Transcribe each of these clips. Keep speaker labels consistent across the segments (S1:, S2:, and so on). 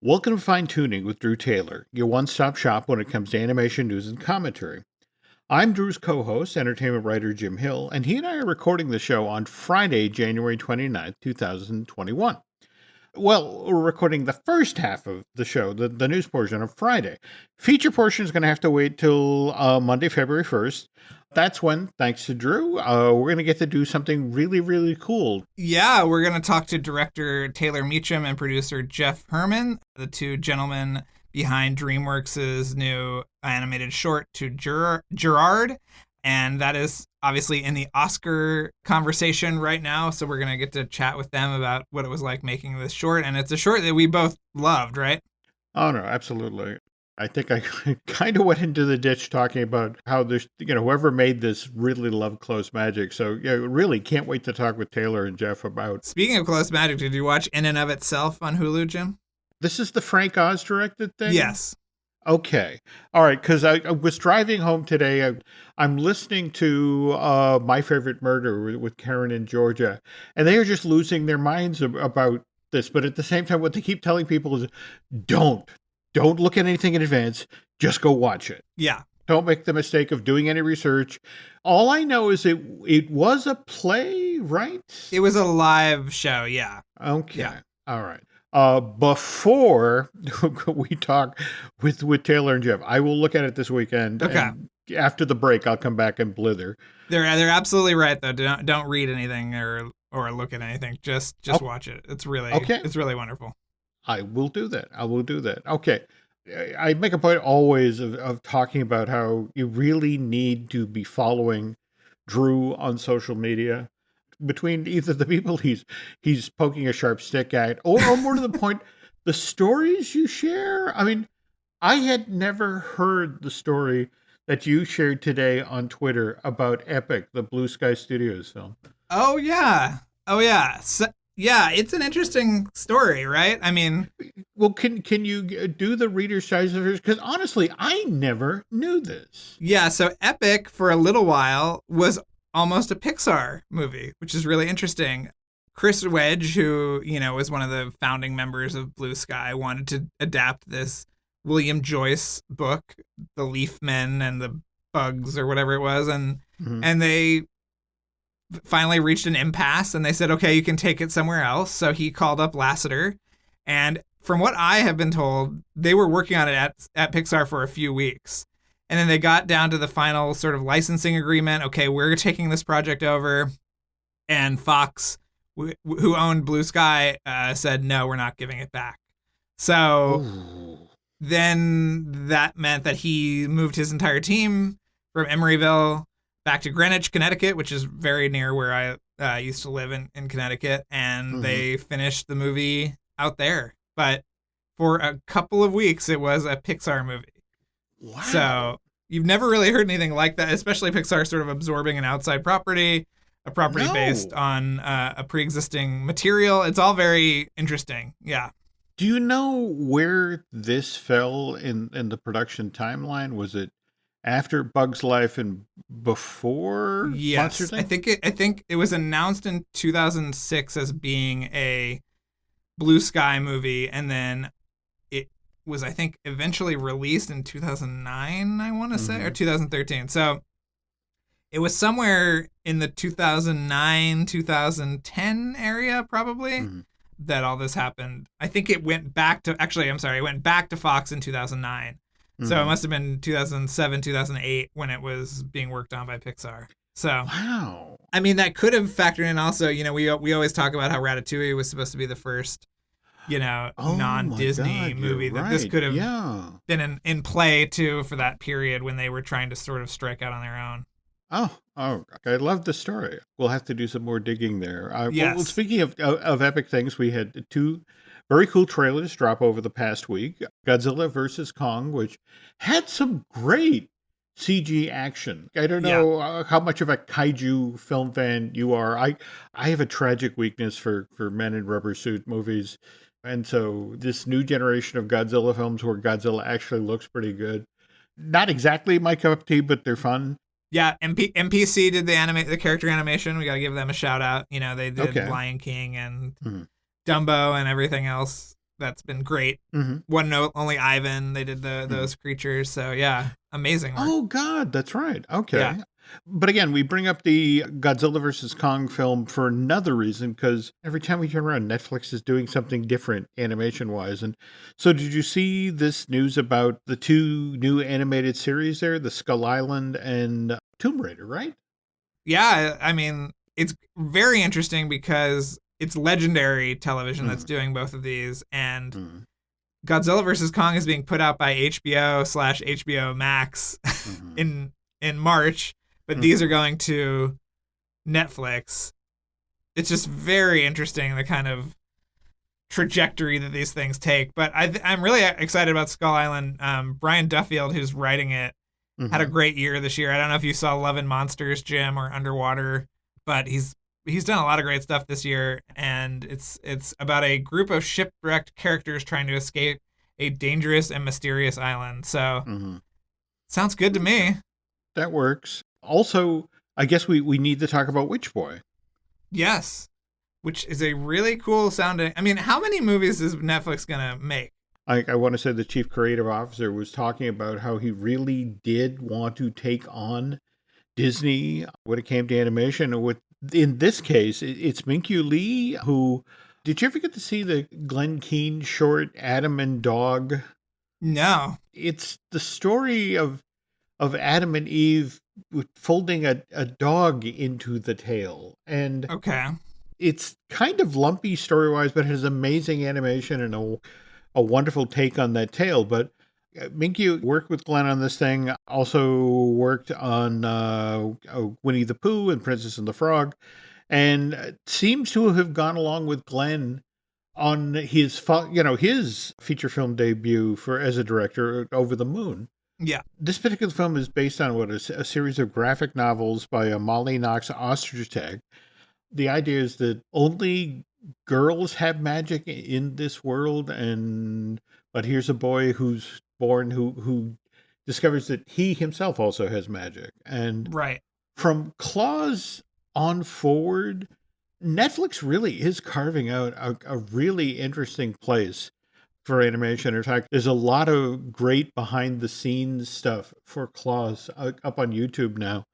S1: Welcome to Fine Tuning with Drew Taylor, your one-stop shop when it comes to animation news and commentary. I'm Drew's co-host, entertainment writer Jim Hill, and he and I are recording the show on Friday, January 29th, 2021. Well, we're recording the first half of the show, the news portion, on Friday. Feature portion is going to have to wait till Monday, February 1st. That's when, thanks to Drew, we're going to get to do something really, really cool.
S2: Yeah, we're going to talk to director Tailor Meacham and producer Jeff Hermann, the two gentlemen behind DreamWorks' new animated short to Gerard. And that is obviously in the Oscar conversation right now. So we're going to get to chat with them about what it was like making this short. And it's a short that we both loved, right?
S1: Oh, no, absolutely. I think I kind of went into the ditch talking about how there's, whoever made this really loved Close Magic. So, yeah, really can't wait to talk with Taylor and Jeff about.
S2: Speaking of Close Magic, did you watch In and of Itself on Hulu, Jim?
S1: This is the Frank Oz directed thing?
S2: Yes.
S1: Okay. All right. Because I was driving home today. I'm listening to My Favorite Murder with Karen and Georgia, and they are just losing their minds about this. But at the same time, what they keep telling people is don't look at anything in advance. Just go watch it.
S2: Yeah.
S1: Don't make the mistake of doing any research. All I know is it was a play, right?
S2: It was a live show. Yeah.
S1: Okay.
S2: Yeah.
S1: All right. Before we talk with Taylor and Jeff, I will look at it this weekend.
S2: Okay.
S1: And after the break, I'll come back and blither.
S2: They're absolutely right though. Don't read anything or look at anything. Just watch it. It's really wonderful.
S1: I will do that. Okay. I make a point always of talking about how you really need to be following Drew on social media. Between either the people he's poking a sharp stick at, or more to the point, the stories you share. I mean, I had never heard the story that you shared today on Twitter about Epic, the Blue Sky Studios film.
S2: Oh yeah. So, yeah, it's an interesting story, right? I mean,
S1: well, can you do the reader's size of it? Because honestly, I never knew this.
S2: Yeah, so Epic for a little while was almost a Pixar movie, which is really interesting. Chris Wedge, who, was one of the founding members of Blue Sky, wanted to adapt this William Joyce book, The Leaf Men and the Bugs or whatever it was, and they finally reached an impasse and they said, okay, you can take it somewhere else. So he called up Lasseter, and from what I have been told, they were working on it at Pixar for a few weeks. And then they got down to the final sort of licensing agreement. Okay, we're taking this project over. And Fox, who owned Blue Sky, said, no, we're not giving it back. So then that meant that he moved his entire team from Emeryville back to Greenwich, Connecticut, which is very near where I used to live in Connecticut. And they finished the movie out there. But for a couple of weeks, it was a Pixar movie.
S1: Wow.
S2: So you've never really heard anything like that, especially Pixar sort of absorbing an outside property, a property based on a pre-existing material. It's all very interesting. Yeah.
S1: Do you know where this fell in the production timeline? Was it after Bug's Life and before Monsters, Inc.?
S2: I think it was announced in 2006 as being a Blue Sky movie, and then was, I think, eventually released in 2009, I want to say, or 2013. So it was somewhere in the 2009, 2010 area, probably, that all this happened. I think it went back to, it went back to Fox in 2009. So it must have been 2007, 2008 when it was being worked on by Pixar. So,
S1: wow.
S2: I mean, that could have factored in also, we always talk about how Ratatouille was supposed to be the first non-Disney movie, that this could have been in play too for that period when they were trying to sort of strike out on their own.
S1: Oh, I love the story. We'll have to do some more digging there.
S2: Yes.
S1: Well, speaking of epic things, we had two very cool trailers drop over the past week. Godzilla vs. Kong, which had some great CG action. I don't know how much of a kaiju film fan you are. I have a tragic weakness for men in rubber suit movies. And so this new generation of Godzilla films where Godzilla actually looks pretty good. Not exactly my cup of tea, but they're fun.
S2: Yeah, MPC did the character animation. We got to give them a shout out. They did Lion King and Dumbo and everything else. that's been great.
S1: Mm-hmm.
S2: One Note, Only Ivan, they did those creatures. So yeah, amazing work.
S1: Oh, God, that's right. Okay.
S2: Yeah.
S1: But again, we bring up the Godzilla versus Kong film for another reason, because every time we turn around, Netflix is doing something different animation-wise. And so did you see this news about the two new animated series there, the Skull Island and Tomb Raider, right?
S2: Yeah, I mean, it's very interesting because it's Legendary Television that's
S1: Mm,
S2: doing both of these, and
S1: mm,
S2: Godzilla vs Kong is being put out by HBO/HBO Max
S1: mhm,
S2: in March, but these
S1: mhm.
S2: are going to Netflix. It's just very interesting the kind of trajectory that these things take. But I'm really excited about Skull Island. Brian Duffield, who's writing it, had a
S1: Mhm.
S2: great year this year. I don't know if you saw Love and Monsters, Jim, or Underwater, but he's done a lot of great stuff this year, and it's about a group of shipwrecked characters trying to escape a dangerous and mysterious island. So
S1: Mhm.
S2: sounds good to
S1: Okay,
S2: me.
S1: that works. Also, I guess we need to talk about Witch Boy.
S2: Yes, which is a really cool sounding. I mean, how many movies is Netflix gonna make?
S1: I want to say the chief creative officer was talking about how he really did want to take on Disney when it came to animation. And with in this case, it's Minkyu Lee who. Did you ever get to see the Glenn Keane short Adam and Dog?
S2: No.
S1: It's the story of Adam and Eve folding a dog into the tail, and
S2: Okay.
S1: it's kind of lumpy story wise, but it has amazing animation and a wonderful take on that tale. But Minky worked with Glenn on this thing, also worked on Winnie the Pooh and Princess and the Frog, and seems to have gone along with Glenn on his feature film debut for as a director, Over the Moon.
S2: Yeah.
S1: This particular film is based on a series of graphic novels by Molly Knox Ostertag. The idea is that only girls have magic in this world, and but here's a boy who's born who discovers that he himself also has magic. And
S2: Right.
S1: from Claws on forward, Netflix really is carving out a really interesting place for animation. In fact, there's a lot of great behind the scenes stuff for Claws up on YouTube now.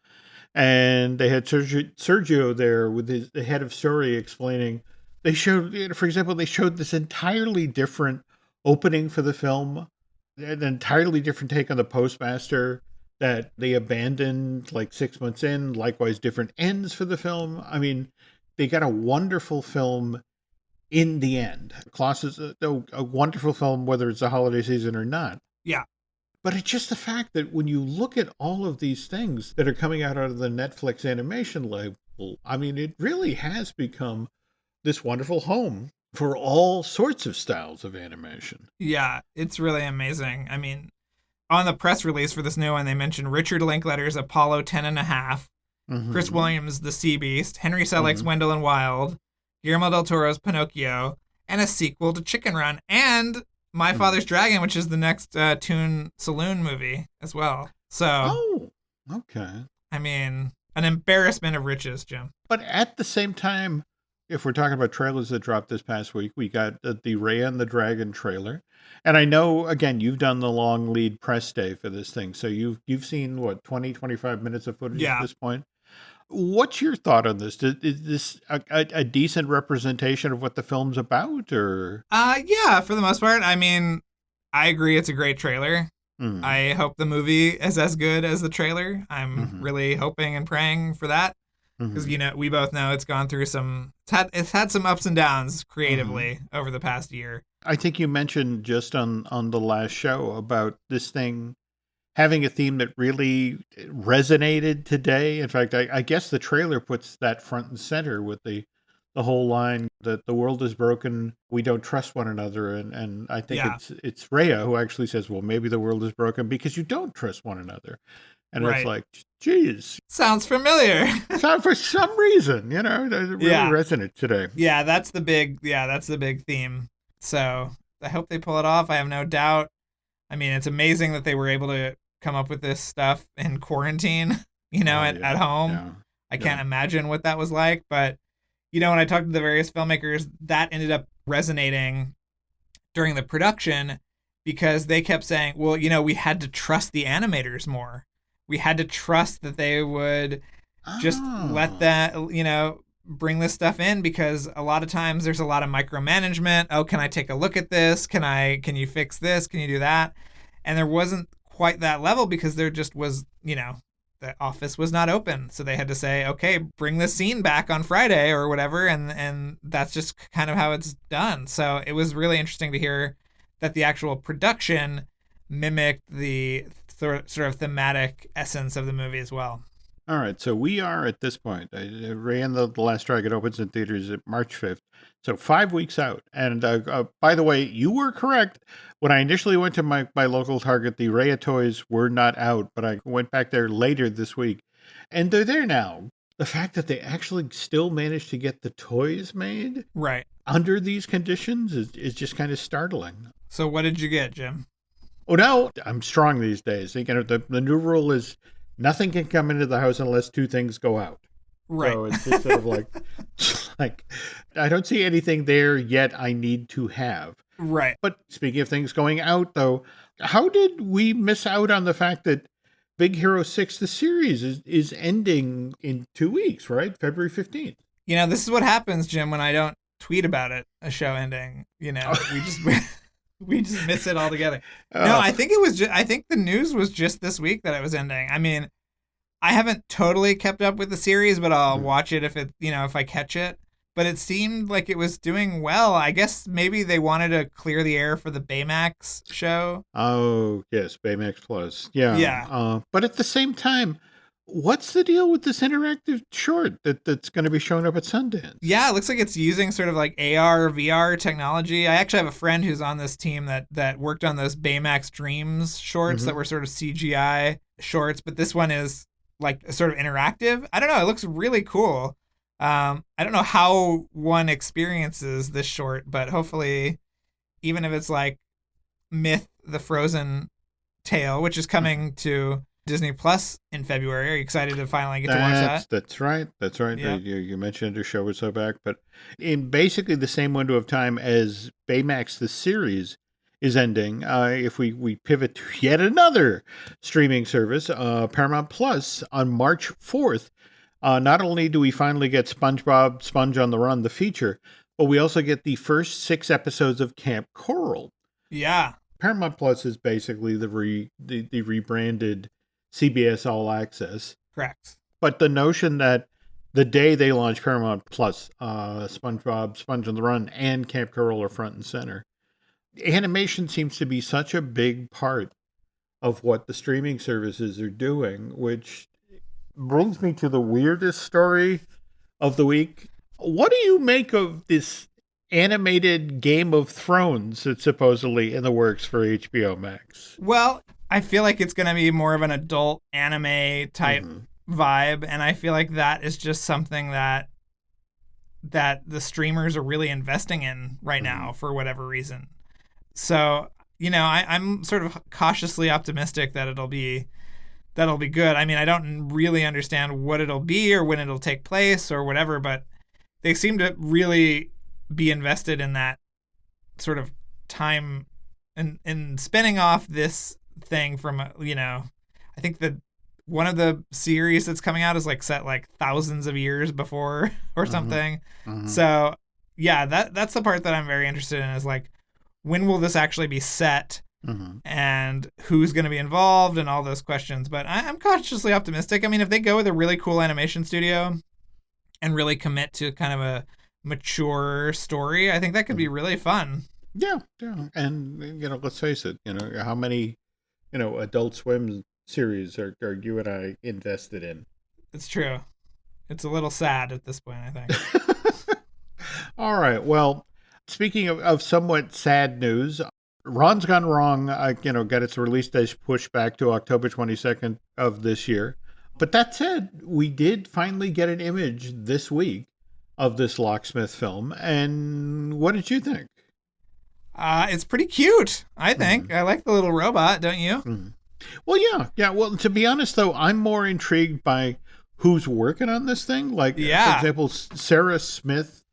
S1: And they had Sergio there with the head of story explaining. They showed, for example, they showed this entirely different opening for the film, an entirely different take on the postmaster that they abandoned like 6 months in. Likewise, different ends for the film. I mean, they got a wonderful film in the end. Klaus is a wonderful film, whether it's the holiday season or not.
S2: Yeah.
S1: But it's just the fact that when you look at all of these things that are coming out of the Netflix animation label, I mean, it really has become this wonderful home for all sorts of styles of animation.
S2: Yeah. It's really amazing. I mean, on the press release for this new one, they mentioned Richard Linklater's Apollo 10 and a half, Chris
S1: Mm-hmm.
S2: Williams' The Sea Beast, Henry Selick's
S1: Mm-hmm.
S2: Wendell and Wild, Guillermo del Toro's Pinocchio, and a sequel to Chicken Run, and My
S1: Mm-hmm.
S2: Father's Dragon, which is the next Toon Saloon movie as well. So,
S1: Oh, okay.
S2: I mean, an embarrassment of riches, Jim.
S1: But at the same time, if we're talking about trailers that dropped this past week, we got the Raya and the Dragon trailer. And I know, again, you've done the long lead press day for this thing. So you've seen, what, 20, 25 minutes of footage at
S2: Yeah.
S1: this point? What's your thought on this? Is this a decent representation of what the film's about, or?
S2: Yeah, for the most part. I mean, I agree it's a great trailer.
S1: Mm,
S2: I hope the movie is as good as the trailer. I'm
S1: mm-hmm,
S2: really hoping and praying for that because
S1: mm-hmm,
S2: we both know it's gone through it's had some ups and downs
S1: mm-hmm.
S2: creatively over the past year.
S1: I think you mentioned just on the last show about this thing having a theme that really resonated today. In fact, I guess the trailer puts that front and center with the whole line that the world is broken, we don't trust one another, and I think
S2: Yeah,
S1: it's Rhea who actually says, well, maybe the world is broken because you don't trust one another, and it's
S2: right.
S1: like, geez,
S2: Sounds familiar.
S1: so for some reason, it really
S2: Yeah.
S1: resonated today.
S2: That's the big theme. So, I hope they pull it off. I have no doubt. I mean, it's amazing that they were able to come up with this stuff in quarantine,
S1: Oh
S2: at
S1: yeah,
S2: home.
S1: yeah,
S2: I
S1: yeah.
S2: can't imagine what that was like, but when I talked to the various filmmakers, that ended up resonating during the production because they kept saying, well, we had to trust the animators more. We had to trust that they would just let that, bring this stuff in, because a lot of times there's a lot of micromanagement. Oh, can I take a look at this? Can you fix this? Can you do that? And there wasn't quite that level because there just was, the office was not open. So they had to say, okay, bring this scene back on Friday or whatever. And that's just kind of how it's done. So it was really interesting to hear that the actual production mimicked the sort of thematic essence of the movie as well.
S1: All right, so we are at this point. I ran the Last Dragon opens in theaters at March 5th, so 5 weeks out. And by the way, you were correct. When I initially went to my local Target, the Raya toys were not out, but I went back there later this week, and they're there now. The fact that they actually still managed to get the toys made
S2: right
S1: under these conditions is just kind of startling.
S2: So what did you get, Jim?
S1: Oh, no, I'm strong these days. The new rule is nothing can come into the house unless two things go out.
S2: Right.
S1: So it's just sort of like I don't see anything there yet I need to have.
S2: Right.
S1: But speaking of things going out, though, how did we miss out on the fact that Big Hero 6, the series, is ending in 2 weeks, right? February 15th.
S2: This is what happens, Jim, when I don't tweet about it, a show ending. We just... We just miss it altogether. No, I think I think the news was just this week that it was ending. I mean, I haven't totally kept up with the series, but I'll watch it if I catch it. But it seemed like it was doing well. I guess maybe they wanted to clear the air for the Baymax show.
S1: Oh, yes, Baymax Plus. Yeah.
S2: Yeah.
S1: But at the same time, what's the deal with this interactive short that's going to be showing up at Sundance?
S2: Yeah, it looks like it's using sort of like AR, VR technology. I actually have a friend who's on this team that worked on those Baymax Dreams shorts that were sort of CGI shorts, but this one is like sort of interactive. I don't know. It looks really cool. I don't know how one experiences this short, but hopefully, even if it's like Myth, the Frozen tale, which is coming to Disney Plus in February. Are you excited to finally get to watch that?
S1: That's right.
S2: Yeah.
S1: You mentioned a show or so back, but in basically the same window of time as Baymax, the series is ending. If we pivot to yet another streaming service, Paramount Plus, on March 4th, not only do we finally get SpongeBob Sponge on the Run, the feature, but we also get the first 6 episodes of Camp Coral.
S2: Yeah.
S1: Paramount Plus is basically the rebranded CBS All Access.
S2: Correct.
S1: But the notion that the day they launch Paramount Plus, SpongeBob, Sponge on the Run, and Camp Coral are front and center. Animation seems to be such a big part of what the streaming services are doing, which brings me to the weirdest story of the week. What do you make of this animated Game of Thrones that's supposedly in the works for HBO Max?
S2: Well, I feel like it's going to be more of an adult anime type vibe, and I feel like that is just something that the streamers are really investing in right now for whatever reason. So, I'm sort of cautiously optimistic that that'll be good. I mean, I don't really understand what it'll be or when it'll take place or whatever, but they seem to really be invested in that sort of time and spinning off this thing from, I think that one of the series that's coming out is like set like thousands of years before or something. So yeah, that's the part that I'm very interested in, is like, when will this actually be set and who's going to be involved and all those questions. But I'm cautiously optimistic. I mean, if they go with a really cool animation studio and really commit to kind of a mature story, I think that could be really fun.
S1: Yeah. And, let's face it, how many, Adult Swim series are you and I invested in?
S2: It's true. It's a little sad at this point, I think.
S1: All right. Well, speaking of somewhat sad news, Ron's Gone Wrong, got its release date pushed back to October 22nd of this year. But that said, we did finally get an image this week of this Locksmith film. And what did you think?
S2: It's pretty cute, I think. I like the little robot, don't you?
S1: Well, yeah. Well, to be honest, though, I'm more intrigued by who's working on this thing. Like, for example, Sarah Smith,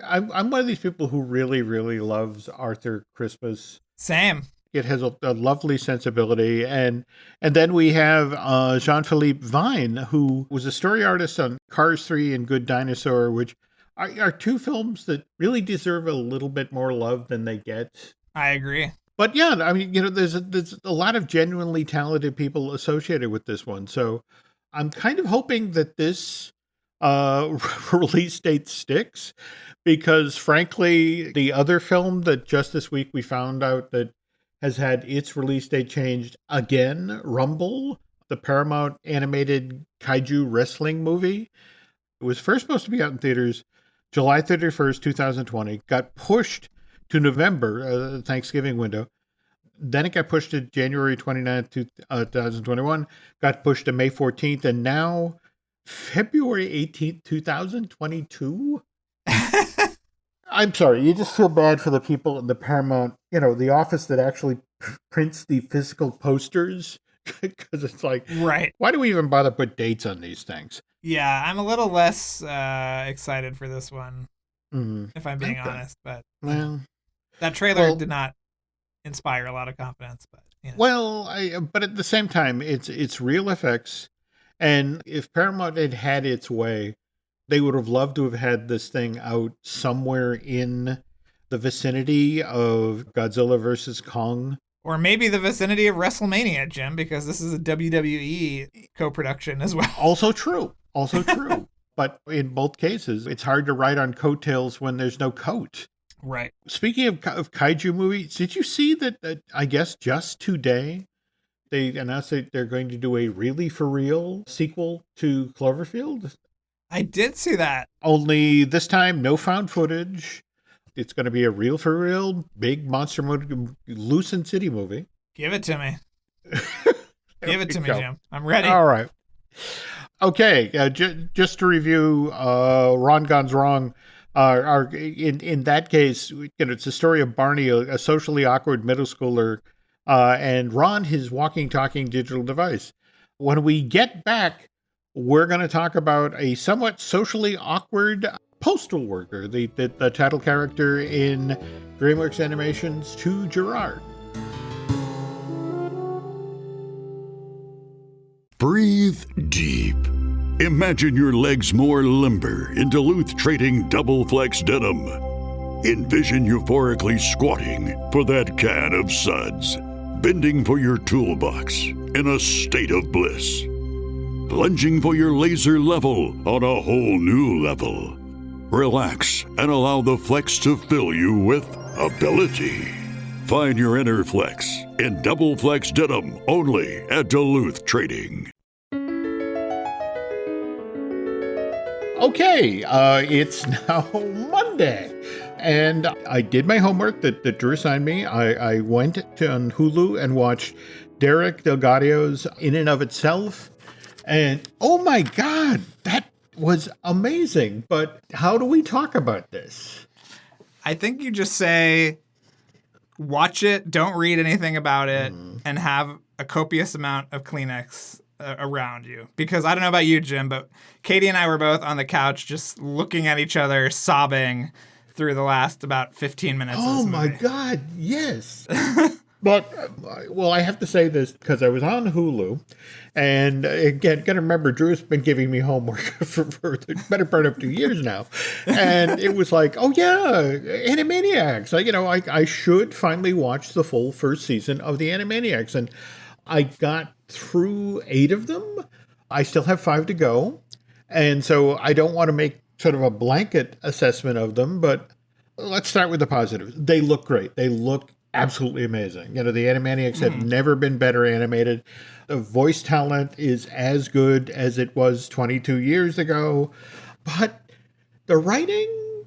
S1: I'm one of these people who really, really loves Arthur Christmas.
S2: Same.
S1: It has a lovely sensibility. And then we have Jean-Philippe Vine, who was a story artist on Cars 3 and Good Dinosaur, which are two films that really deserve a little bit more love than they get.
S2: I agree.
S1: But yeah, I mean, there's a lot of genuinely talented people associated with this one. So I'm kind of hoping that this release date sticks, because frankly, the other film that just this week we found out that has had its release date changed again, Rumble, the Paramount animated kaiju wrestling movie. It was first supposed to be out in theaters July 31st, 2020, got pushed to November, Thanksgiving window. Then it got pushed to January 29th, 2021, got pushed to May 14th, and now February 18th, 2022? I'm sorry, you just feel bad for the people in the Paramount, the office that actually prints the physical posters, because it's like,
S2: right.
S1: Why do we even bother to put dates on these things?
S2: Yeah, I'm a little less excited for this one, if I'm being honest. But that trailer did not inspire a lot of confidence. But
S1: but at the same time, it's real effects, and if Paramount had its way, they would have loved to have had this thing out somewhere in the vicinity of Godzilla versus Kong.
S2: Or maybe the vicinity of WrestleMania, Jim, because this is a WWE co-production as well.
S1: Also true. But in both cases, it's hard to ride on coattails when there's no coat.
S2: Right.
S1: Speaking of kaiju movies, did you see that I guess just today, they announced that they're going to do a really for real sequel to Cloverfield?
S2: I did see that.
S1: Only this time, no found footage. It's going to be a real for real big monster movie, Lucid City movie.
S2: Give it to me. Give it to me, Jim. I'm ready.
S1: All right. Okay. Just to review, Ron Gone's Wrong. In that case, it's a story of Barney, a socially awkward middle schooler, and Ron, his walking, talking digital device. When we get back, we're going to talk about a somewhat socially awkward postal worker, the title character in DreamWorks Animation's To Gerard.
S3: Breathe deep. Imagine your legs more limber in Duluth Trading Double Flex Denim. Envision euphorically squatting for that can of suds, bending for your toolbox in a state of bliss, lunging for your laser level on a whole new level. Relax and allow the flex to fill you with ability. Find your inner flex in Double Flex Denim only at Duluth Trading.
S1: Okay, it's now Monday, and I did my homework that Drew assigned me. I went on Hulu and watched Derek Delgadio's In and of Itself, and oh my God, that was amazing. But how do we talk about this?
S2: I think you just say, watch it, don't read anything about it, and have a copious amount of Kleenex around you. Because I don't know about you, Jim, but Katie and I were both on the couch just looking at each other, sobbing through the last about 15 minutes of this movie.
S1: My God, yes. But, I have to say this because I was on Hulu, and again, got to remember, Drew's been giving me homework for the better part of 2 years now, and it was like, oh yeah, Animaniacs. I should finally watch the full first season of the Animaniacs, and I got through 8 of them. I still have 5 to go, and so I don't want to make sort of a blanket assessment of them, but let's start with the positives. They look great. They look absolutely amazing. The Animaniacs have never been better animated. The voice talent is as good as it was 22 years ago. But the writing,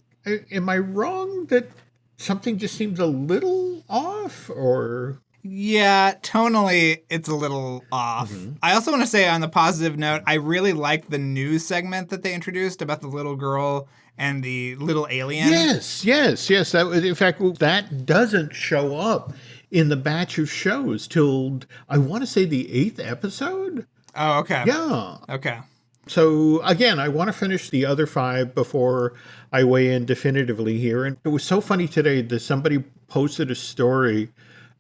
S1: am I wrong that something just seems a little off? Or
S2: yeah, tonally, it's a little off. I also want to say on the positive note, I really like the news segment that they introduced about the little girl and the little alien.
S1: Yes. That, in fact, that doesn't show up in the batch of shows till, I want to say, the 8th episode.
S2: Oh, okay.
S1: Yeah.
S2: Okay.
S1: So again, I want to finish the other 5 before I weigh in definitively here. And it was so funny today that somebody posted a story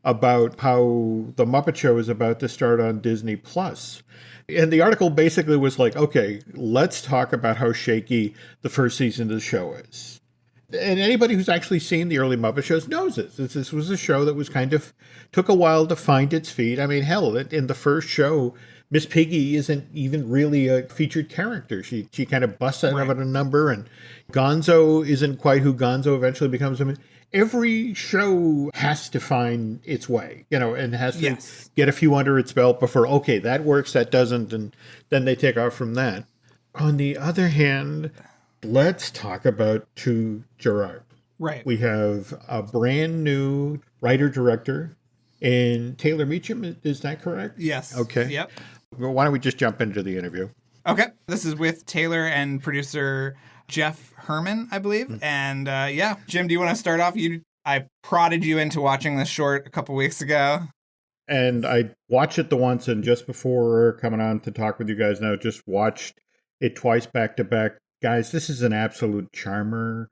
S1: about how the Muppet Show is about to start on Disney Plus. And the article basically was like, okay, let's talk about how shaky the first season of the show is. And anybody who's actually seen the early Muppet shows knows this. This was a show that was kind of, took a while to find its feet. I mean, hell, in the first show, Miss Piggy isn't even really a featured character. She kind of busts out of it a number, and Gonzo isn't quite who Gonzo eventually becomes. I mean, every show has to find its way, and has to get a few under its belt before, okay, that works, that doesn't, and then they take off from that. On the other hand, let's talk about Gerard.
S2: Right.
S1: We have a brand new writer-director in Tailor Meacham. Is that correct?
S2: Yes.
S1: Okay.
S2: Yep.
S1: Well, why don't we just jump into the interview?
S2: Okay. This is with Tailor and producer Jeff Hermann, I believe. And Jim, do you want to start off? I prodded you into watching this short a couple weeks ago.
S1: And I watched it the once, and just before coming on to talk with you guys now, just watched it twice back to back. Guys, this is an absolute charmer.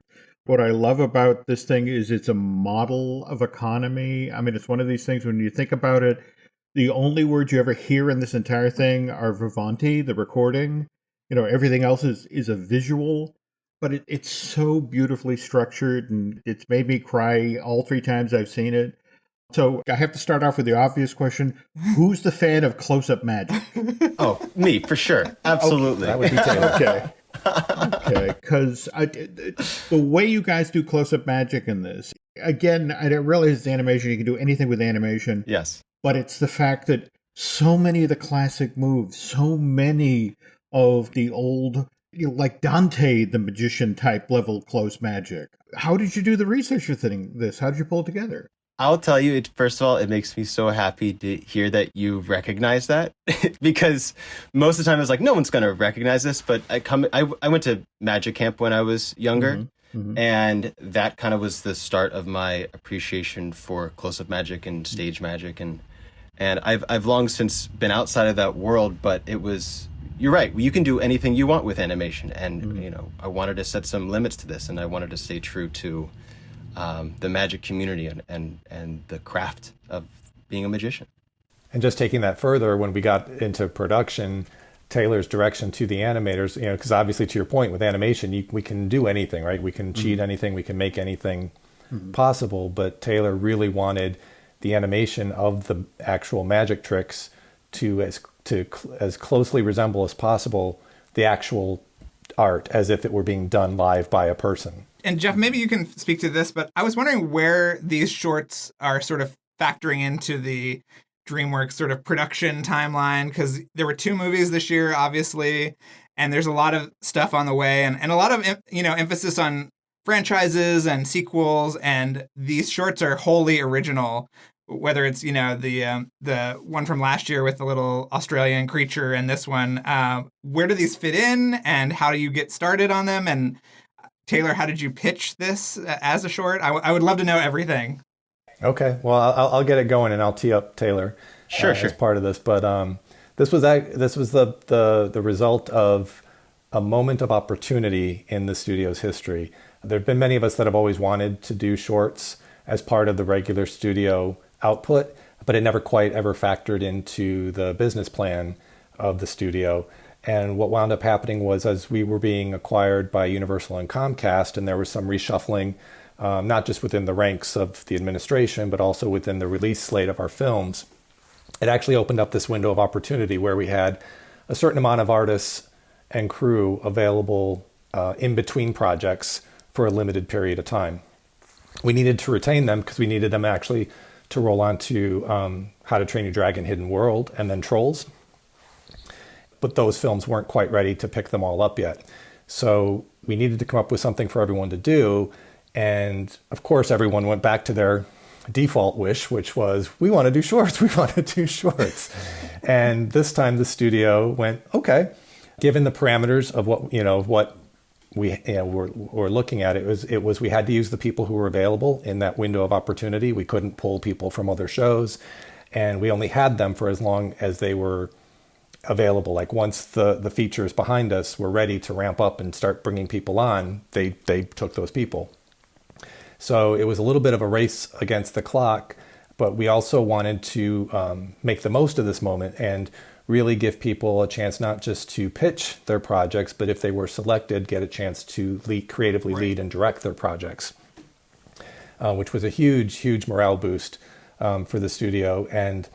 S1: What I love about this thing is it's a model of economy. I mean, it's one of these things when you think about it, the only words you ever hear in this entire thing are Vivanti, the recording. Everything else is a visual, but it's so beautifully structured, and it's made me cry all 3 times I've seen it. So I have to start off with the obvious question. Who's the fan of close-up magic?
S4: Oh, me, for sure. Absolutely.
S5: That would be Tailor.
S1: Okay, because the way you guys do close-up magic in this, again, I don't realize it's animation. You can do anything with animation.
S4: Yes.
S1: But it's the fact that so many of the classic moves, so many of the old, like Dante, the magician type level close magic. How did you do the research for this? How did you pull it together?
S4: I'll tell you, first of all, it makes me so happy to hear that you recognize that because most of the time I was like, no one's going to recognize this. But I went to magic camp when I was younger, and that kind of was the start of my appreciation for close-up magic and stage magic. And I've long since been outside of that world, but you're right. You can do anything you want with animation. And, I wanted to set some limits to this, and I wanted to stay true to the magic community and the craft of being a magician.
S5: And just taking that further, when we got into production, Taylor's direction to the animators, because obviously to your point with animation, we can do anything, right? We can cheat anything, we can make anything possible, but Taylor really wanted the animation of the actual magic tricks to as closely resemble as possible the actual art, as if it were being done live by a person.
S2: And Jeff, maybe you can speak to this, but I was wondering where these shorts are sort of factoring into the DreamWorks sort of production timeline, because there were 2 movies this year, obviously, and there's a lot of stuff on the way, and a lot of emphasis on franchises and sequels, and these shorts are wholly original. Whether it's the one from last year with the little Australian creature and this one, where do these fit in, and how do you get started on them? And Taylor, how did you pitch this as a short? I would love to know everything.
S5: Okay, well, I'll get it going, and I'll tee up Taylor
S4: Sure.
S5: as part of this. But this was the result of a moment of opportunity in the studio's history. There have been many of us that have always wanted to do shorts as part of the regular studio output, but it never quite ever factored into the business plan of the studio. And what wound up happening was, as we were being acquired by Universal and Comcast, and there was some reshuffling, not just within the ranks of the administration, but also within the release slate of our films, it actually opened up this window of opportunity where we had a certain amount of artists and crew available in between projects for a limited period of time. We needed to retain them because we needed them actually to roll on to How to Train Your Dragon Hidden World and then Trolls. But those films weren't quite ready to pick them all up yet. So we needed to come up with something for everyone to do. And of course, everyone went back to their default wish, which was, we want to do shorts. We want to do shorts. And this time the studio went, okay, given the parameters of what we're looking at, it was we had to use the people who were available in that window of opportunity. We couldn't pull people from other shows, and we only had them for as long as they were available. Like once the features behind us were ready to ramp up and start bringing people on, they took those people. So it was a little bit of a race against the clock, but we also wanted to make the most of this moment and really give people a chance not just to pitch their projects, but if they were selected, get a chance to creatively lead and direct their projects, which was a huge, huge morale boost for the studio. And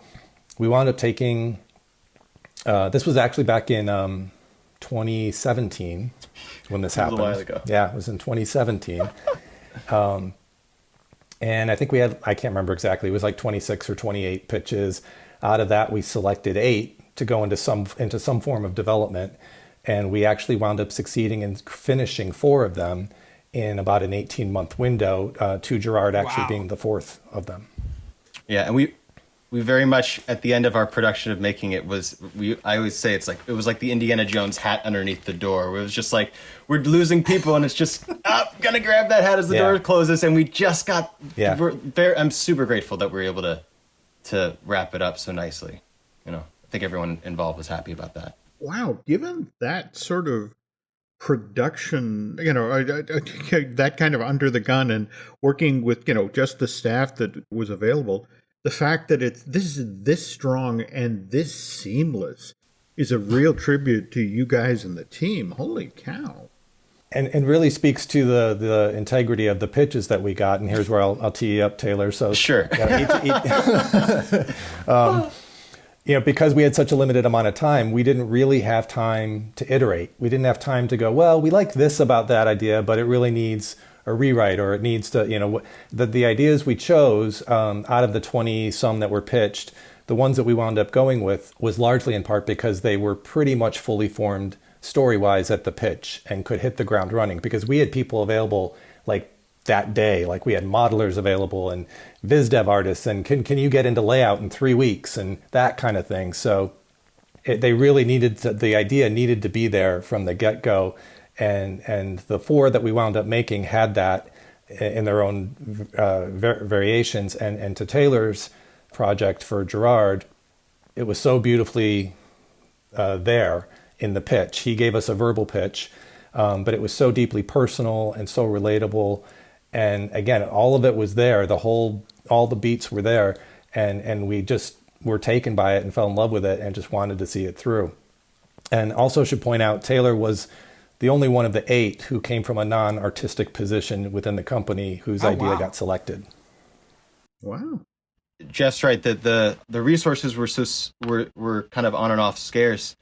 S5: we wound up taking, this was actually back in 2017 when this happened.
S4: A while ago.
S5: Yeah, it was in 2017. And I think we had, I can't remember exactly, it was like 26 or 28 pitches. Out of that, we selected 8 to go into some form of development. And we actually wound up succeeding in finishing 4 of them in about an 18-month window, to Gerard actually being the 4th of them.
S4: Yeah, and we very much, at the end of our production of making it, I always say it was like the Indiana Jones hat underneath the door, where it was just like, we're losing people, and it's just, gonna grab that hat as the door closes, and we just got, I'm super grateful that we were able to wrap it up so nicely. I think everyone involved was happy about that.
S1: Wow, given that sort of production, that kind of under the gun and working with, just the staff that was available, the fact that this is this strong and this seamless is a real tribute to you guys and the team. Holy cow.
S5: And really speaks to the integrity of the pitches that we got. And here's where I'll tee you up, Taylor. So
S4: sure.
S5: Because we had such a limited amount of time, we didn't really have time to iterate. We didn't have time to go, well, we like this about that idea, but it really needs a rewrite, or it needs to, the ideas we chose out of the 20 some that were pitched, the ones that we wound up going with was largely in part because they were pretty much fully formed story-wise at the pitch and could hit the ground running, because we had people available like that day, like we had modelers available and viz dev artists, and can you get into layout in 3 weeks and that kind of thing. So they really the idea needed to be there from the get-go. And the 4 that we wound up making had that in their own variations. And to Taylor's project for Gerard, it was so beautifully there in the pitch. He gave us a verbal pitch, but it was so deeply personal and so relatable. And again, all of it was there. All the beats were there. And we just were taken by it and fell in love with it and just wanted to see it through. And also should point out, Taylor was the only one of the 8 who came from a non-artistic position within the company whose idea got selected.
S1: Wow.
S4: Jeff's right that the resources were kind of on and off scarce.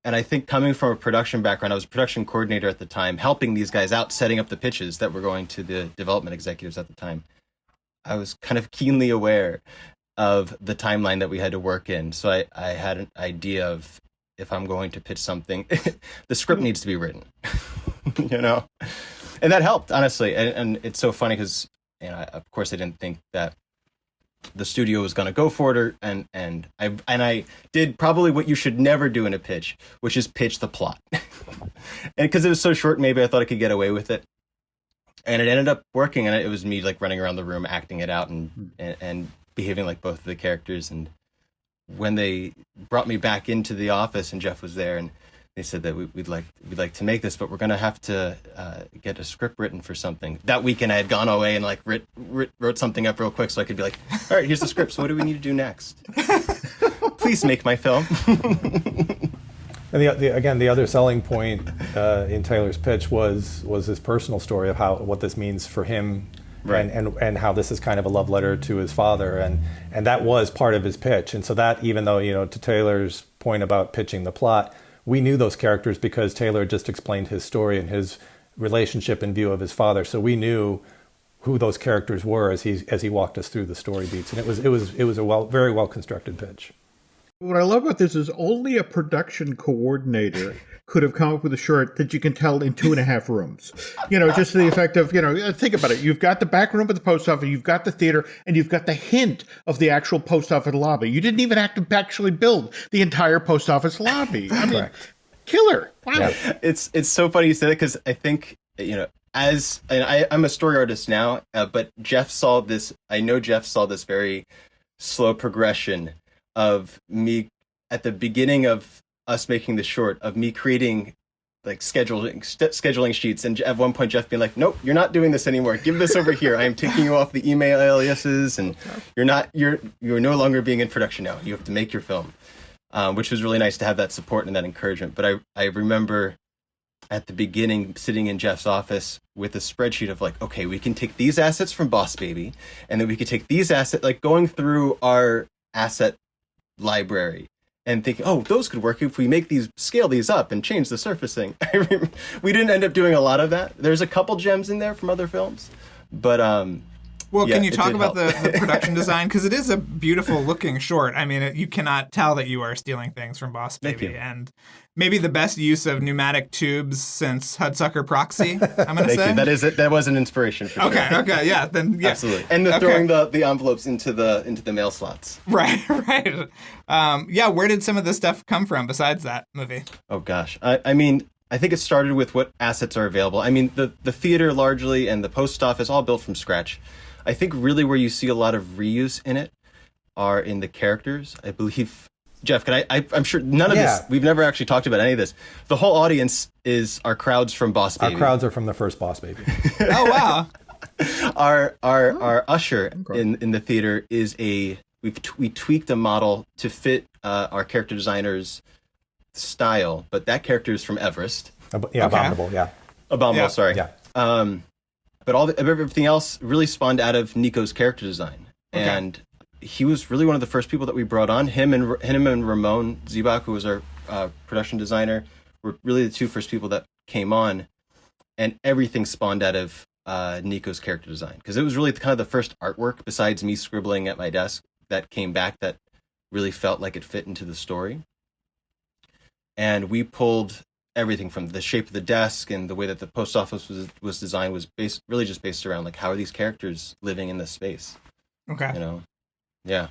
S4: And I think coming from a production background, I was a production coordinator at the time, helping these guys out, setting up the pitches that were going to the development executives at the time. I was kind of keenly aware of the timeline that we had to work in. So I had an idea of, if I'm going to pitch something, the script needs to be written, and that helped, honestly. And it's so funny because, of course I didn't think that the studio was going to go for it, and I did probably what you should never do in a pitch, which is pitch the plot. And because it was so short, maybe I thought I could get away with it. And it ended up working, and it was me like running around the room, acting it out and behaving like both of the characters. And when they brought me back into the office and Jeff was there, and they said that we'd like to make this, but we're going to have to get a script written for something. That weekend I had gone away and like wrote something up real quick so I could be like, all right, here's the script. So what do we need to do next? Please make my film.
S5: And the other selling point in Taylor's pitch was his personal story of what this means for him. Right. And how this is kind of a love letter to his father, and that was part of his pitch. And so that, even though, to Taylor's point about pitching the plot, we knew those characters because Taylor just explained his story and his relationship in view of his father. So we knew who those characters were as he walked us through the story beats, and it was a very well constructed pitch.
S1: What I love about this is only a production coordinator could have come up with a short that you can tell in 2.5 rooms. Just the effect of, think about it. You've got the back room of the post office, you've got the theater, and you've got the hint of the actual post office lobby. You didn't even have to actually build the entire post office lobby. I mean, killer. Wow.
S4: Yeah. It's so funny you say that, because I think, I'm a story artist now, but Jeff saw this very slow progression of me at the beginning of us making the short, of me creating like scheduling sheets, and at one point Jeff being like, "Nope, you're not doing this anymore. Give this over here. I am taking you off the email aliases, and you're no longer being in production now. You have to make your film," which was really nice to have that support and that encouragement. But I remember at the beginning sitting in Jeff's office with a spreadsheet of like, okay, we can take these assets from Boss Baby, and then we could take these assets, like going through our asset library and thinking, oh, those could work if we scale these up and change the surfacing. We didn't end up doing a lot of that. There's a couple gems in there from other films, but
S2: well,
S4: yeah,
S2: can you talk about
S4: the
S2: production design? Because it is a beautiful looking short. I mean, you cannot tell that you are stealing things from Boss Baby. And maybe the best use of pneumatic tubes since Hudsucker Proxy, I'm going to say.
S4: Thank you. That was an inspiration for sure.
S2: Okay, yeah. Then, yeah.
S4: Absolutely. And throwing the envelopes into the mail slots.
S2: Right. Yeah, where did some of this stuff come from besides that movie?
S4: Oh, gosh. I mean, I think it started with what assets are available. I mean, the theater largely and the post office all built from scratch. I think really where you see a lot of reuse in it are in the characters. I believe, Jeff, I'm sure none of this, we've never actually talked about any of this. The whole audience is our crowds from Boss Baby.
S5: Our crowds are from the first Boss Baby.
S2: Oh, wow.
S4: Our usher in the theater is we tweaked a model to fit our character designer's style, but that character is from Everest.
S5: Abominable, yeah.
S4: Abominable, sorry.
S5: Yeah.
S4: But everything else really spawned out of Nico's character design. Okay. And he was really one of the first people that we brought on. Him and Ramon Zibak, who was our production designer, were really the two first people that came on. And everything spawned out of Nico's character design. Because it was really kind of the first artwork, besides me scribbling at my desk, that came back that really felt like it fit into the story. And we pulled everything from the shape of the desk and the way that the post office was designed was really just based around like, how are these characters living in this space?
S2: Okay.
S4: Yeah.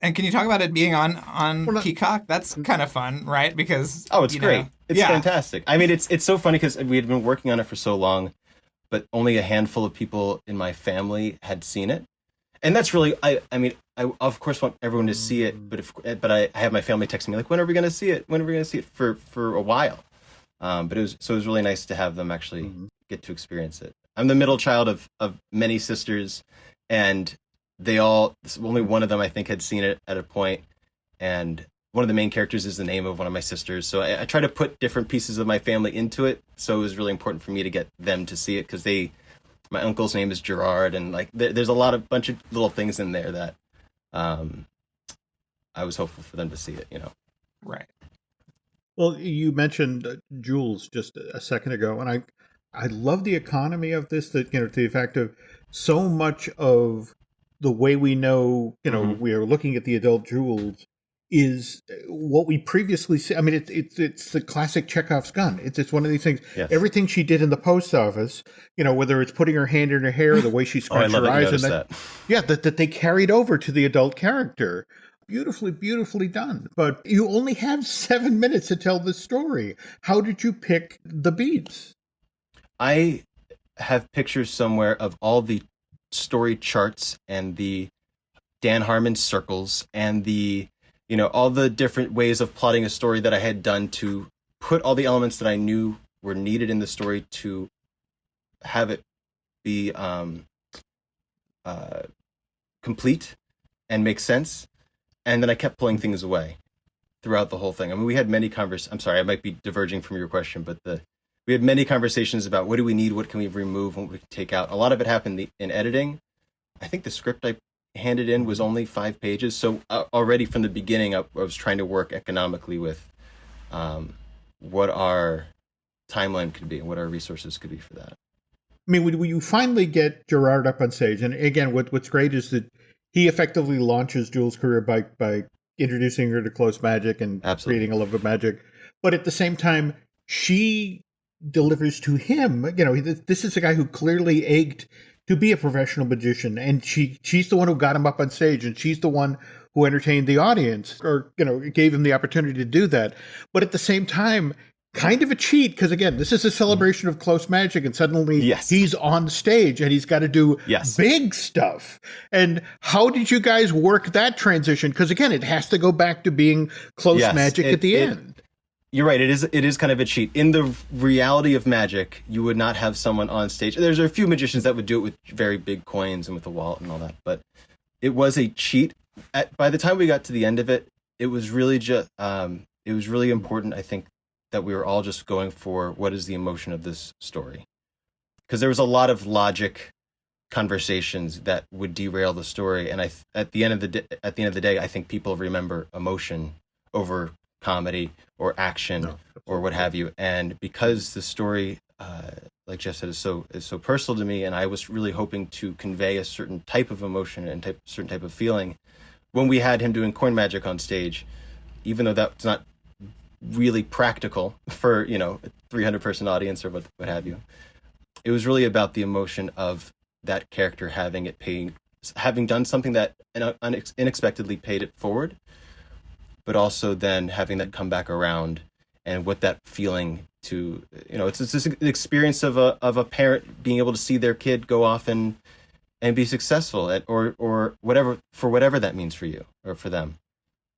S2: And can you talk about it being on Peacock? That's kind of fun, right? Because
S4: it's great. It's fantastic. I mean, it's so funny because we had been working on it for so long, but only a handful of people in my family had seen it. And that's really, I mean, I of course want everyone to see it, but I have my family texting me like, when are we going to see it? When are we going to see it for a while? But it was really nice to have them actually get to experience it. I'm the middle child of many sisters, and only one of them I think had seen it at a point, and one of the main characters is the name of one of my sisters. So I try to put different pieces of my family into it. So it was really important for me to get them to see it because my uncle's name is Gerard, and like there's a bunch of little things in there that I was hopeful for them to see it,
S2: Right.
S1: Well, you mentioned Jules just a second ago, and I love the economy of this, that, to the effect of so much of the way we know, we are looking at the adult Jules is what we previously see. I mean, it's the classic Chekhov's gun. It's one of these things.
S4: Yes.
S1: Everything she did in the post office, whether it's putting her hand in her hair, the way she scrunched her eyes, and that they carried over to the adult character. Beautifully done. But you only have 7 minutes to tell the story. How did you pick the beats?
S4: I have pictures somewhere of all the story charts and the Dan Harmon circles and the all the different ways of plotting a story that I had done to put all the elements that I knew were needed in the story to have it be complete and make sense. And then I kept pulling things away throughout the whole thing. I mean, we had many I'm sorry, I might be diverging from your question, but we had many conversations about what do we need, what can we remove, what we can take out. A lot of it happened in editing. I think the script I handed in was only 5 pages. So already from the beginning, I was trying to work economically with what our timeline could be and what our resources could be for that.
S1: I mean, when you finally get Gerard up on stage, and again, what's great is that he effectively launches Jules' career by introducing her to close magic and creating a love of magic. But at the same time, she delivers to him, this is a guy who clearly ached to be a professional magician, and she's the one who got him up on stage, and she's the one who entertained the audience, or gave him the opportunity to do that. But at the same time, kind of a cheat because, again, this is a celebration of close magic, and suddenly
S4: Yes.
S1: he's on stage and he's got to do
S4: Yes.
S1: big stuff. And how did you guys work that transition? Because, again, it has to go back to being close
S4: Yes,
S1: magic at the end.
S4: You're right. It is kind of a cheat. In the reality of magic, you would not have someone on stage. There's a few magicians that would do it with very big coins and with a wallet and all that, but it was a cheat. By the time we got to the end of it, it was really just it was really important, I think, that we were all just going for what is the emotion of this story, because there was a lot of logic conversations that would derail the story, and at the end of the day, I think people remember emotion over comedy or action or what have you. And because the story, like Jeff said, is so personal to me, and I was really hoping to convey a certain type of emotion and certain type of feeling when we had him doing coin magic on stage, even though that's not really practical for, you know, a 300-person audience or what have you. It was really about the emotion of that character having done something that unexpectedly paid it forward, but also then having that come back around, and what that feeling to, you know, it's just an experience of a parent being able to see their kid go off and be successful at or whatever that means for you or for them.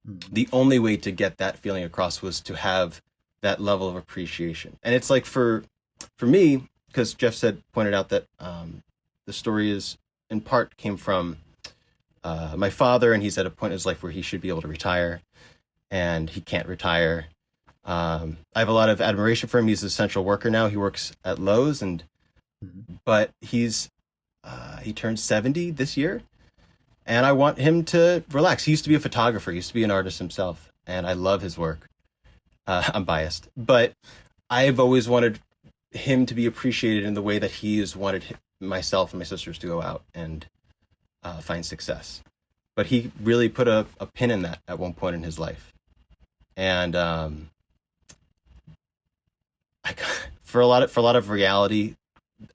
S4: The only way to get that feeling across was to have that level of appreciation. And it's like for me, because Jeff pointed out that the story is in part came from my father, and he's at a point in his life where he should be able to retire, and he can't retire. I have a lot of admiration for him. He's an essential worker now. He works at Lowe's, but he turned 70 this year. And I want him to relax. He used to be a photographer. He used to be an artist himself. And I love his work. I'm biased. But I've always wanted him to be appreciated in the way that he has wanted myself and my sisters to go out and find success. But he really put a pin in that at one point in his life. And for a lot of reality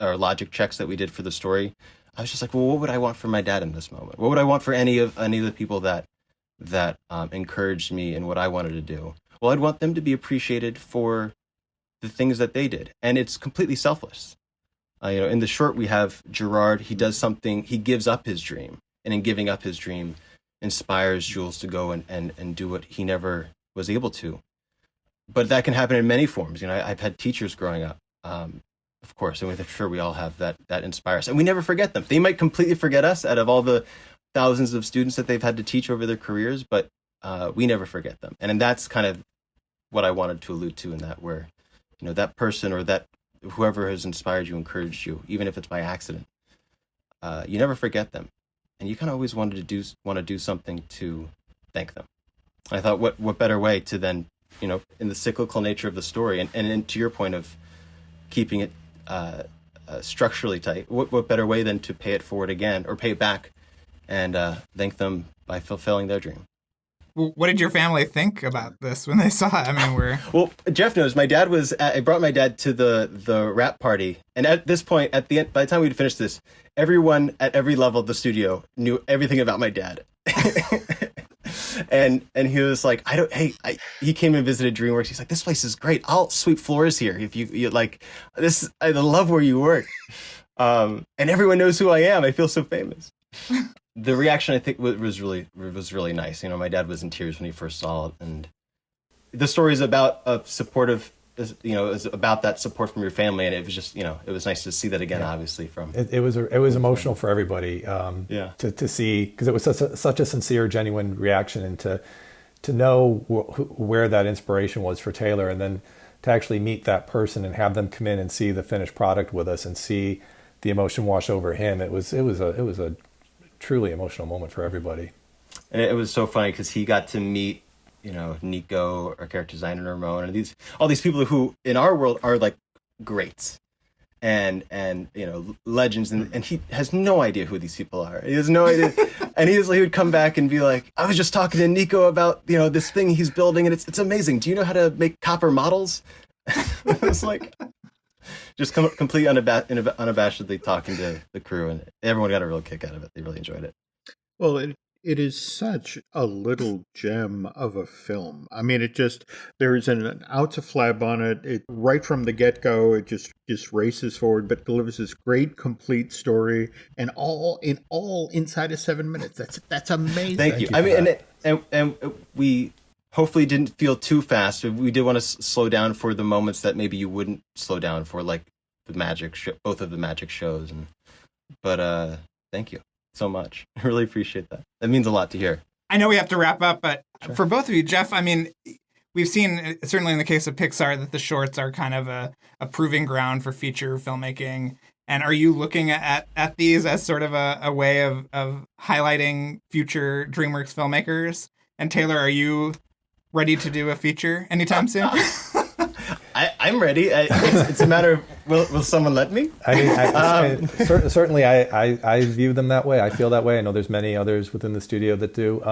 S4: or logic checks that we did for the story, I was just like, well, what would I want for my dad in this moment? What would I want for any of the people that encouraged me in what I wanted to do? Well, I'd want them to be appreciated for the things that they did, and it's completely selfless. You know, in the short, we have Gerard. He does something. He gives up his dream, and in giving up his dream, inspires Jules to go and do what he never was able to. But that can happen in many forms. You know, I've had teachers growing up. Of course, and I'm sure we all have that inspires, and we never forget them. They might completely forget us out of all the thousands of students that they've had to teach over their careers, but we never forget them. And that's kind of what I wanted to allude to in that, where, you know, that person or that whoever has inspired you, encouraged you, even if it's by accident, you never forget them, and you kind of always want to do something to thank them. I thought, what better way to then, you know, in the cyclical nature of the story, and to your point of keeping it structurally tight, what better way than to pay it forward again, or pay it back, and thank them by fulfilling their dream.
S2: What did your family think about this when they saw it? I mean,
S4: well, Jeff knows my dad was. I brought my dad to the rap party, and at this point, at the end, by the time we'd finished this, everyone at every level of the studio knew everything about my dad. And he was like, he came and visited DreamWorks. He's like, this place is great. I'll sweep floors here if you like this. I love where you work. And everyone knows who I am. I feel so famous. The reaction, I think, was really nice. You know, my dad was in tears when he first saw it, and the story is about a supportive, you know, is about that support from your family, and it was just, you know, it was nice to see that again. Yeah. Obviously, from
S5: it was emotional for everybody. To see, because it was such a sincere, genuine reaction, and to know where that inspiration was for Taylor, and then to actually meet that person and have them come in and see the finished product with us and see the emotion wash over him. It was a truly emotional moment for everybody.
S4: And it was so funny because he got to meet, you know, Nico, our character designer, Ramon, and all these people who in our world are like greats and you know, legends, and he has no idea who these people are. He has no idea. And he would come back and be like, I was just talking to Nico about, you know, this thing he's building, and it's amazing. Do you know how to make copper models? It's like just completely unabashedly talking to the crew, and everyone got a real kick out of it. They really enjoyed it.
S1: Well, It is such a little gem of a film. I mean, there is an ounce of flab on it. It right from the get-go, it just races forward, but delivers this great, complete story, and all inside of 7 minutes. That's amazing.
S4: Thank you. I mean, and we hopefully didn't feel too fast. We did want to slow down for the moments that maybe you wouldn't slow down for, like the both of the magic shows. But thank you so much. I really appreciate that. That means a lot to hear.
S2: I know we have to wrap up, but for both of you, Jeff, I mean, we've seen, certainly in the case of Pixar, that the shorts are kind of a proving ground for feature filmmaking. And are you looking at these as sort of a way of highlighting future DreamWorks filmmakers? And Taylor, are you ready to do a feature anytime soon?
S4: I'm ready. It's a matter of will someone let me?
S5: I mean, certainly I view them that way. I feel that way. I know there's many others within the studio that do.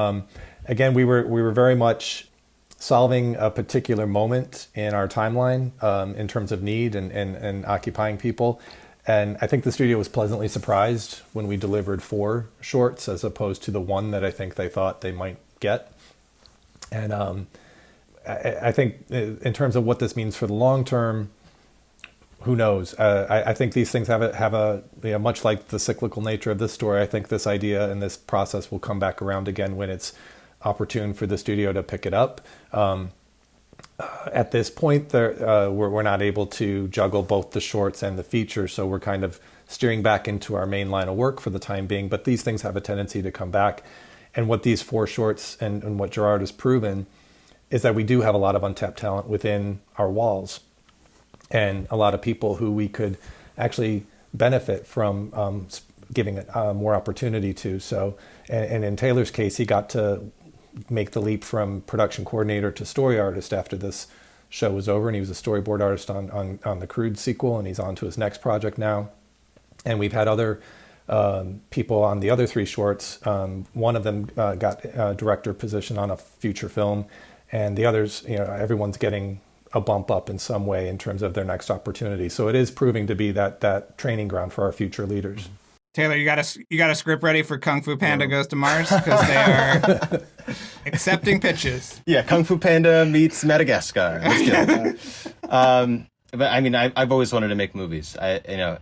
S5: Again, we were very much solving a particular moment in our timeline in terms of need and occupying people. And I think the studio was pleasantly surprised when we delivered 4 shorts as opposed to the one that I think they thought they might get. And I think in terms of what this means for the long term, who knows? I think these things have a much like the cyclical nature of this story. I think this idea and this process will come back around again when it's opportune for the studio to pick it up. At this point, we're not able to juggle both the shorts and the feature, so we're kind of steering back into our main line of work for the time being. But these things have a tendency to come back. And what these 4 shorts and what Gerard has proven is that we do have a lot of untapped talent within our walls and a lot of people who we could actually benefit from giving more opportunity to. So, and in Taylor's case, he got to make the leap from production coordinator to story artist after this show was over, and he was a storyboard artist on the Crude sequel, and he's on to his next project now. And we've had other people on the other 3 shorts. One of them got a director position on a future film, and the others, everyone's getting a bump up in some way in terms of their next opportunity. So it is proving to be that training ground for our future leaders.
S2: Taylor, you got a script ready for Kung Fu Panda Goes to Mars? Because they are accepting pitches.
S4: Yeah, Kung Fu Panda meets Madagascar. Let's go. But I mean, I've always wanted to make movies.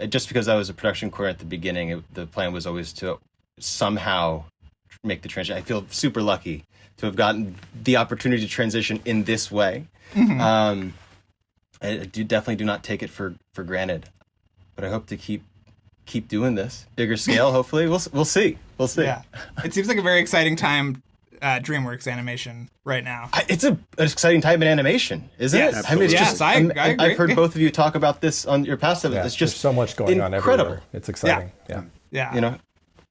S4: Just because I was a production coordinator at the beginning, the plan was always to somehow make the transition. I feel super lucky to have gotten the opportunity to transition in this way. Mm-hmm. I definitely do not take it for granted, but I hope to keep doing this bigger scale. Hopefully, we'll see. Yeah,
S2: it seems like a very exciting time. DreamWorks animation right now.
S4: It's an exciting time in animation, isn't it?
S2: I mean, I agree.
S4: I've heard both of you talk about this on your past episodes. It's just
S5: so much going on everywhere. It's exciting.
S2: Yeah.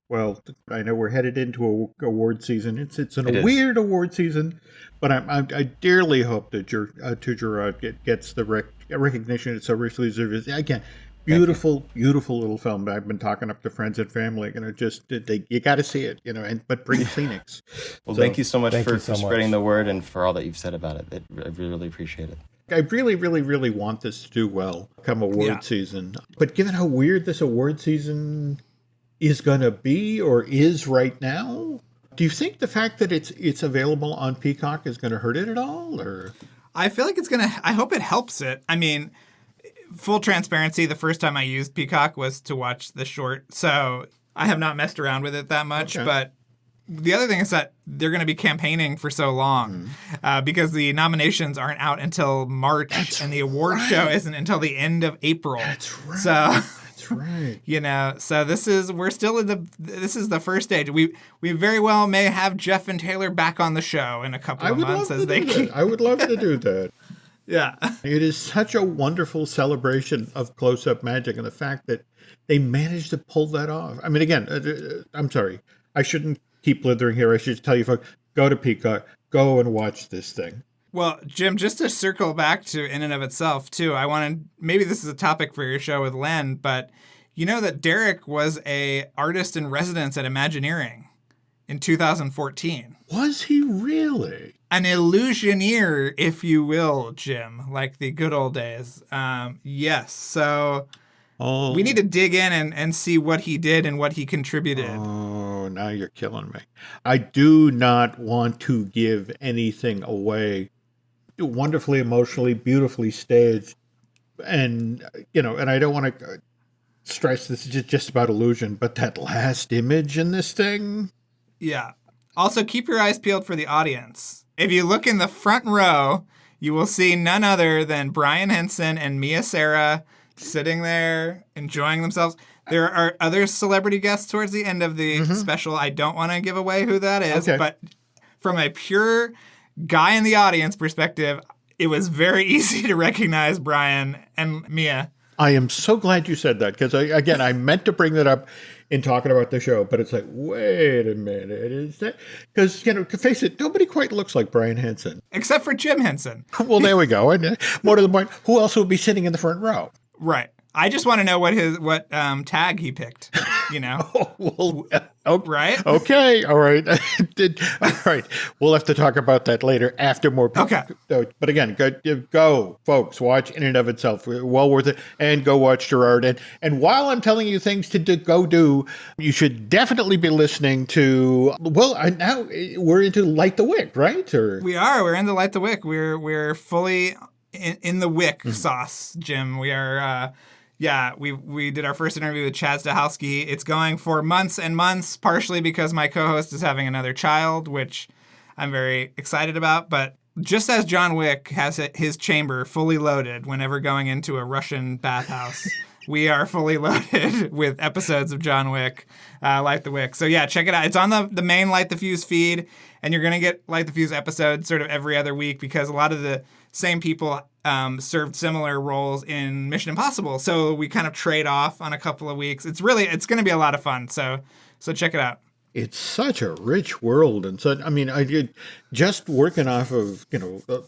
S1: Well, I know we're headed into a award season. It's a weird award season, but I dearly hope that Gerard gets the recognition it so richly deserves. Again, beautiful little film. I've been talking up to friends and family. You got to see it. But bring Kleenex.
S4: Well, thank you so much for spreading the word and for all that you've said about it. I really appreciate it.
S1: I really, really, really want this to do well come award season. But given how weird this award season is going to be or is right now, do you think the fact that it's available on Peacock is going to hurt it at all? Or
S2: I feel like I hope it helps it. I mean, full transparency, the first time I used Peacock was to watch the short, so I have not messed around with it that much. Okay. But the other thing is that they're going to be campaigning for so long because the nominations aren't out until March, and the award show isn't until the end of April.
S1: That's right.
S2: So
S1: that's right.
S2: So this is the first stage. We very well may have Jeff and Taylor back on the show in a couple of months as they keep.
S1: I would love to do that.
S2: Yeah.
S1: It is such a wonderful celebration of close-up magic, and the fact that they managed to pull that off. I mean, again, I'm sorry. I shouldn't keep blithering here. I should tell you folks, go to Peacock, go and watch this thing.
S2: Well, Jim, just to circle back to In and of Itself, too, maybe this is a topic for your show with Len, but you know that Derek was a artist in residence at Imagineering in 2014.
S1: Was he really?
S2: An illusioneer, if you will, Jim, like the good old days. Yes. So
S1: Oh,
S2: We need to dig in and see what he did and what he contributed.
S1: Oh, now you're killing me. I do not want to give anything away. Wonderfully, emotionally, beautifully staged. And, and I don't want to stress this is just about illusion, but that last image in this thing.
S2: Yeah. Also, keep your eyes peeled for the audience. If you look in the front row, you will see none other than Brian Henson and Mia Sara sitting there enjoying themselves. There are other celebrity guests towards the end of the special. I don't want to give away who that is, but from a pure guy in the audience perspective, it was very easy to recognize Brian and Mia.
S1: I am so glad you said that because, I meant to bring that up in talking about the show, but it's like, wait a minute, is that because face it, nobody quite looks like Brian Henson
S2: except for Jim Henson.
S1: Well, there we go. And more to the point, who else would be sitting in the front row?
S2: Right. I just want to know what tag he picked. Right?
S1: Okay. All right. All right. We'll have to talk about that later after more people.
S2: Okay.
S1: But again, go, folks, watch In and of Itself. Well worth it. And go watch Gerard. And while I'm telling you things to go do, you should definitely be listening to, now we're into Light the Wick, right?
S2: We are. We're into Light the Wick. We're fully in the wick sauce, Jim. We are... we did our first interview with Chad Stahelski. It's going for months and months, partially because my co-host is having another child, which I'm very excited about. But just as John Wick has his chamber fully loaded whenever going into a Russian bathhouse, we are fully loaded with episodes of John Wick, Light the Wick. So yeah, check it out. It's on the main Light the Fuse feed, and you're going to get Light the Fuse episodes sort of every other week because a lot of the same people served similar roles in Mission Impossible. So we kind of trade off on a couple of weeks. It's going to be a lot of fun. So check it out.
S1: It's such a rich world. And so, I did just working off of,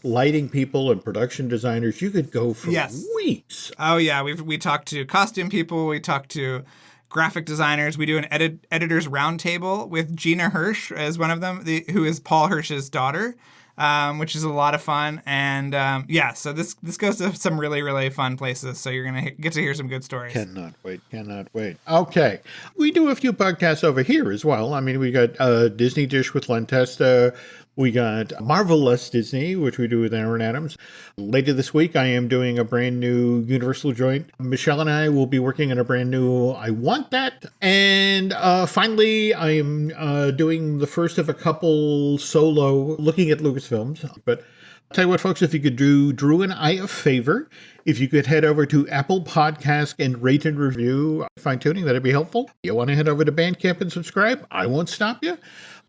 S1: lighting people and production designers, you could go for weeks.
S2: Oh yeah. We talked to costume people. We talked to graphic designers. We do an editors roundtable with Gina Hirsch as one of them, who is Paul Hirsch's daughter. Which is a lot of fun. And so this goes to some really, really fun places. So you're going to get to hear some good stories.
S1: Cannot wait. Okay. We do a few podcasts over here as well. We got Disney Dish with Len Testa. We got Marvelous Disney, which we do with Aaron Adams. Later this week, I am doing a brand new Universal joint. Michelle and I will be working on a brand new I Want That. And finally, I am doing the first of a couple solo looking at Lucasfilms. But I'll tell you what, folks, if you could do Drew and I a favor, if you could head over to Apple Podcast and rate and review Fine-Tuning, that'd be helpful. You want to head over to Bandcamp and subscribe? I won't stop you.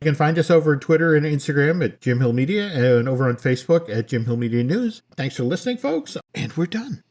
S1: You can find us over on Twitter and Instagram at Jim Hill Media and over on Facebook at Jim Hill Media News. Thanks for listening, folks, and we're done.